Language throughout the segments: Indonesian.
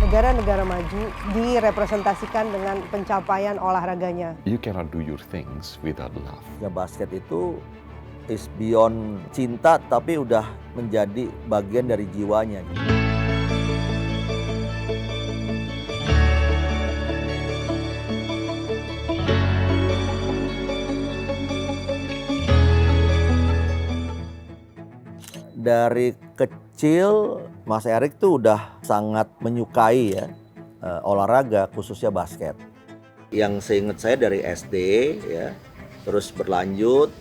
negara-negara maju direpresentasikan dengan pencapaian olahraganya. You cannot do your things without love. Ya basket itu is beyond cinta tapi udah menjadi bagian dari jiwanya. Dari kecil Mas Erik tuh udah sangat menyukai ya olahraga khususnya basket. Yang seingat saya dari SD ya, terus berlanjut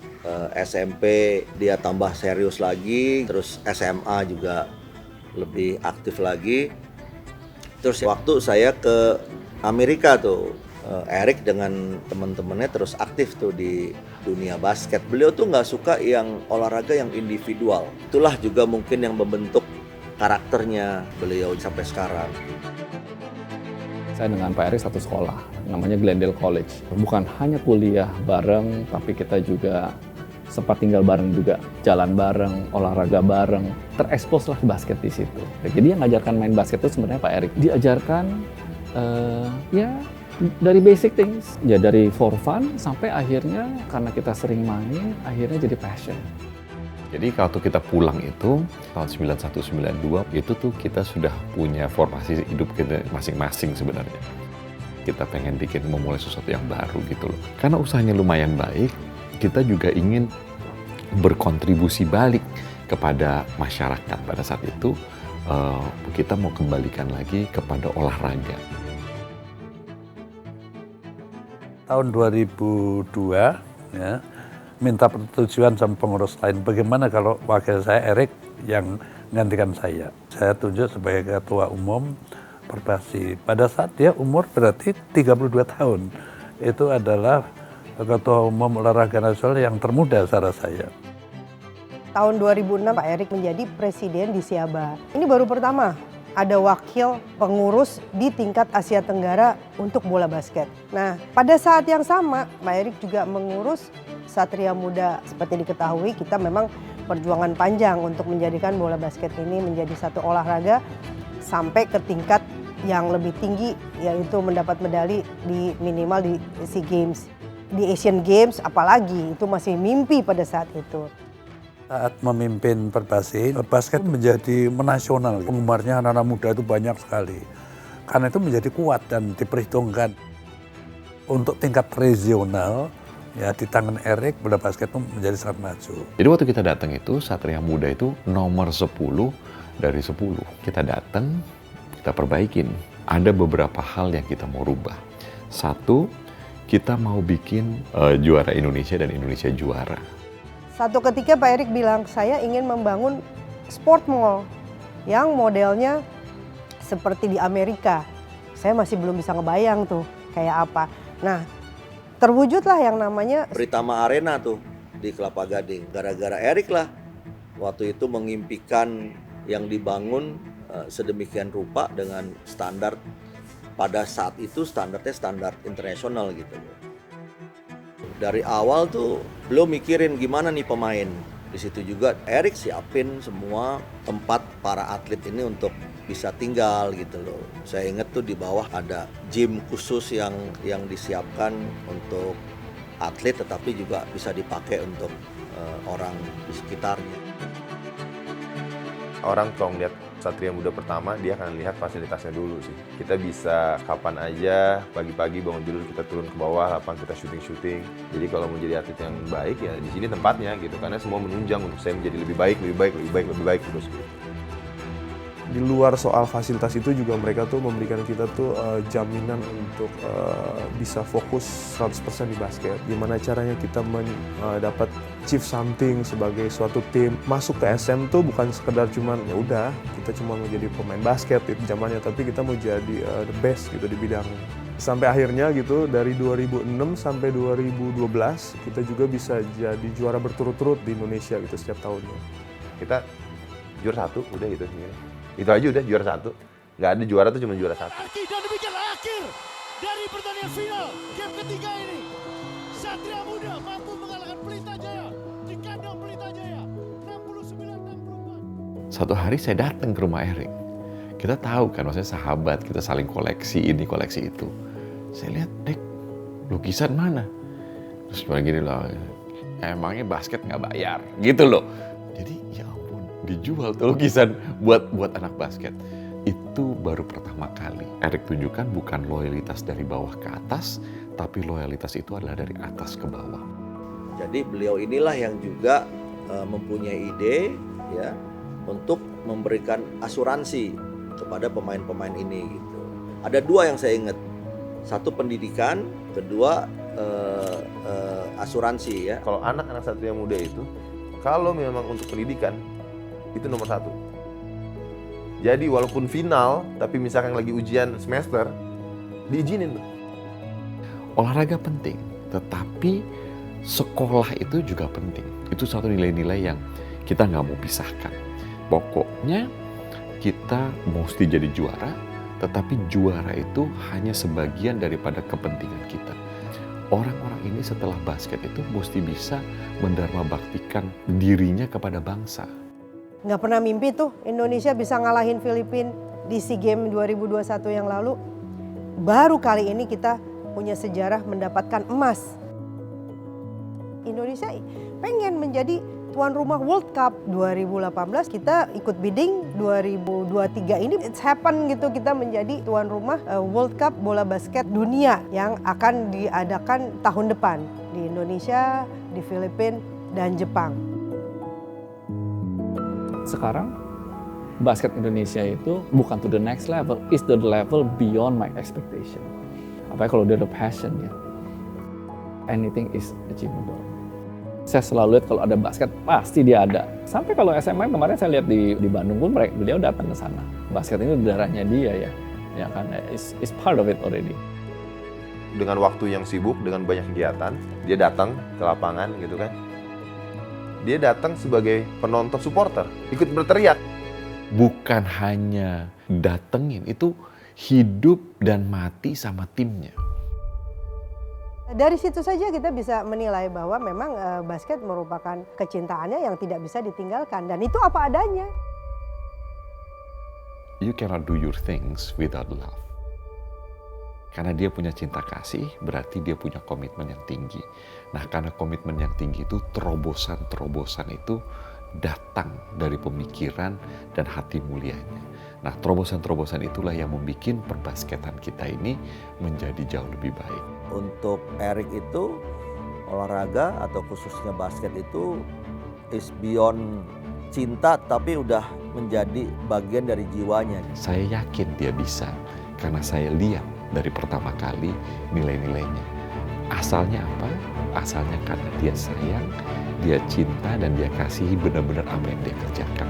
SMP dia tambah serius lagi, terus SMA juga lebih aktif lagi. Terus waktu saya ke Amerika tuh, Erik dengan teman-temannya terus aktif tuh di dunia basket. Beliau tuh nggak suka yang olahraga yang individual. Itulah juga mungkin yang membentuk karakternya beliau sampai sekarang. Saya dengan Pak Erik satu sekolah, namanya Glendale College. Bukan hanya kuliah bareng, tapi kita juga sempat tinggal bareng juga, jalan bareng, olahraga bareng, terekspos lah basket di situ. Jadi yang ngajarkan main basket itu sebenarnya Pak Erik. Diajarkan ya dari basic things, ya dari for fun sampai akhirnya karena kita sering main, akhirnya jadi passion. Jadi kalau kita pulang itu tahun 91-92 itu tuh kita sudah punya formasi hidup kita masing-masing sebenarnya. Kita pengen memulai sesuatu yang baru gitu loh. Karena usahanya lumayan baik, kita juga ingin berkontribusi balik kepada masyarakat. Pada saat itu kita mau kembalikan lagi kepada olahraga. Tahun 2002 ya, minta persetujuan sama pengurus lain. Bagaimana kalau wakil saya Erik yang menggantikan saya? Saya tunjuk sebagai ketua umum Perbasi. Pada saat dia umur berarti 32 tahun. Itu adalah ketua umum olahraga nasional yang termuda secara saya. Tahun 2006 Pak Erik menjadi presiden di Siaba. Ini baru pertama ada wakil pengurus di tingkat Asia Tenggara untuk bola basket. Nah, pada saat yang sama Pak Erik juga mengurus Satria Muda. Seperti diketahui kita memang perjuangan panjang untuk menjadikan bola basket ini menjadi satu olahraga sampai ke tingkat yang lebih tinggi, yaitu mendapat medali di minimal di SEA Games. Di Asian Games apalagi itu masih mimpi pada saat itu. Saat memimpin Perbasi, basket menjadi menasional. Penggemarnya anak-anak muda itu banyak sekali. Karena itu menjadi kuat dan diperhitungkan. Untuk tingkat regional, ya di tangan Erik, bola basket itu menjadi sangat maju. Jadi waktu kita datang itu, Satria Muda itu nomor 10 dari 10. Kita datang, kita perbaikin. Ada beberapa hal yang kita mau rubah. Satu, kita mau bikin juara Indonesia dan Indonesia juara. Satu ketika Pak Erik bilang, saya ingin membangun sport mall yang modelnya seperti di Amerika. Saya masih belum bisa ngebayang tuh kayak apa. Nah, terwujudlah yang namanya Britama Arena tuh di Kelapa Gading. Gara-gara Erik lah waktu itu mengimpikan yang dibangun sedemikian rupa dengan standar pada saat itu standarnya standar internasional gitu. Dari awal tuh belum mikirin gimana nih pemain. Di situ juga Erik siapin semua tempat para atlet ini untuk bisa tinggal gitu loh. Saya ingat tuh di bawah ada gym khusus yang disiapkan untuk atlet tetapi juga bisa dipakai untuk orang di sekitarnya. Orang kalau ngeliat Satria Muda pertama, dia akan lihat fasilitasnya dulu sih. Kita bisa kapan aja, pagi-pagi bangun dulu kita turun ke bawah, lapangan kita syuting-syuting. Jadi kalau mau jadi atlet yang baik ya di sini tempatnya gitu, karena semua menunjang untuk saya menjadi lebih baik terus gitu. Di luar soal fasilitas itu juga mereka tuh memberikan kita tuh jaminan untuk bisa fokus 100% di basket. Gimana caranya kita dapat achieve something sebagai suatu tim. Masuk ke SM tuh bukan sekedar cuman ya udah kita cuma mau jadi pemain basket itu zamannya, tapi kita mau jadi the best gitu di bidangnya. Sampai akhirnya gitu dari 2006 sampai 2012 kita juga bisa jadi juara berturut-turut di Indonesia gitu setiap tahunnya. Kita juara 1 udah gitu. Itu aja udah juara 1. Nggak ada juara tuh cuma juara 1. Dan demikian akhir dari pertandingan final game ketiga ini. Satria Muda mampu mengalahkan Pelita Jaya di kandang Pelita Jaya 69-64. Satu hari saya datang ke rumah Erik. Kita tahu kan, maksudnya sahabat, kita saling koleksi ini, koleksi itu. Saya lihat, Dek, lukisan mana? Terus gini loh, emangnya basket nggak bayar? Gitu loh. Jadi ya ampun, dijual tuh lukisan buat anak basket. Itu baru pertama kali Erik tunjukkan bukan loyalitas dari bawah ke atas, tapi loyalitas itu adalah dari atas ke bawah. Jadi beliau inilah yang juga mempunyai ide ya untuk memberikan asuransi kepada pemain-pemain ini gitu. Ada dua yang saya ingat. Satu pendidikan, kedua asuransi ya. Kalau anak-anak Satria Muda itu, kalau memang untuk pendidikan, itu nomor 1. Jadi walaupun final, tapi misalkan lagi ujian semester, diizinin tuh. Olahraga penting, tetapi sekolah itu juga penting. Itu satu nilai-nilai yang kita nggak mau pisahkan. Pokoknya kita mesti jadi juara, tetapi juara itu hanya sebagian daripada kepentingan kita. Orang-orang ini setelah basket itu mesti bisa mendharma baktikan dirinya kepada bangsa. Nggak pernah mimpi tuh Indonesia bisa ngalahin Filipina di SEA Games 2021 yang lalu. Baru kali ini kita punya sejarah mendapatkan emas. Indonesia pengen menjadi tuan rumah World Cup 2018. Kita ikut bidding 2023 ini it's happen gitu, kita menjadi tuan rumah World Cup bola basket dunia yang akan diadakan tahun depan di Indonesia, di Filipina dan Jepang. Sekarang basket Indonesia itu bukan to the next level, is the level beyond my expectation. Apalagi kalau dia ada passion ya, anything is achievable. Saya selalu lihat kalau ada basket pasti dia ada. Sampai kalau SMA kemarin saya lihat di Bandung pun beliau datang ke sana. Basket ini darahnya dia ya kan, is part of it already. Dengan waktu yang sibuk, dengan banyak kegiatan, dia datang ke lapangan gitu kan. Dia datang sebagai penonton supporter, ikut berteriak. Bukan hanya datengin, itu hidup dan mati sama timnya. Dari situ saja kita bisa menilai bahwa memang basket merupakan kecintaannya yang tidak bisa ditinggalkan. Dan itu apa adanya. You cannot do your things without love. Karena dia punya cinta kasih, berarti dia punya komitmen yang tinggi. Nah, karena komitmen yang tinggi itu, terobosan-terobosan itu datang dari pemikiran dan hati mulianya. Nah, terobosan-terobosan itulah yang membuat perbasketan kita ini menjadi jauh lebih baik. Untuk Erik itu, olahraga atau khususnya basket itu is beyond cinta, tapi udah menjadi bagian dari jiwanya. Saya yakin dia bisa, karena saya lihat dari pertama kali nilai-nilainya. Asalnya apa? Asalnya karena dia sayang, dia cinta, dan dia kasihi benar-benar apa yang dia kerjakan.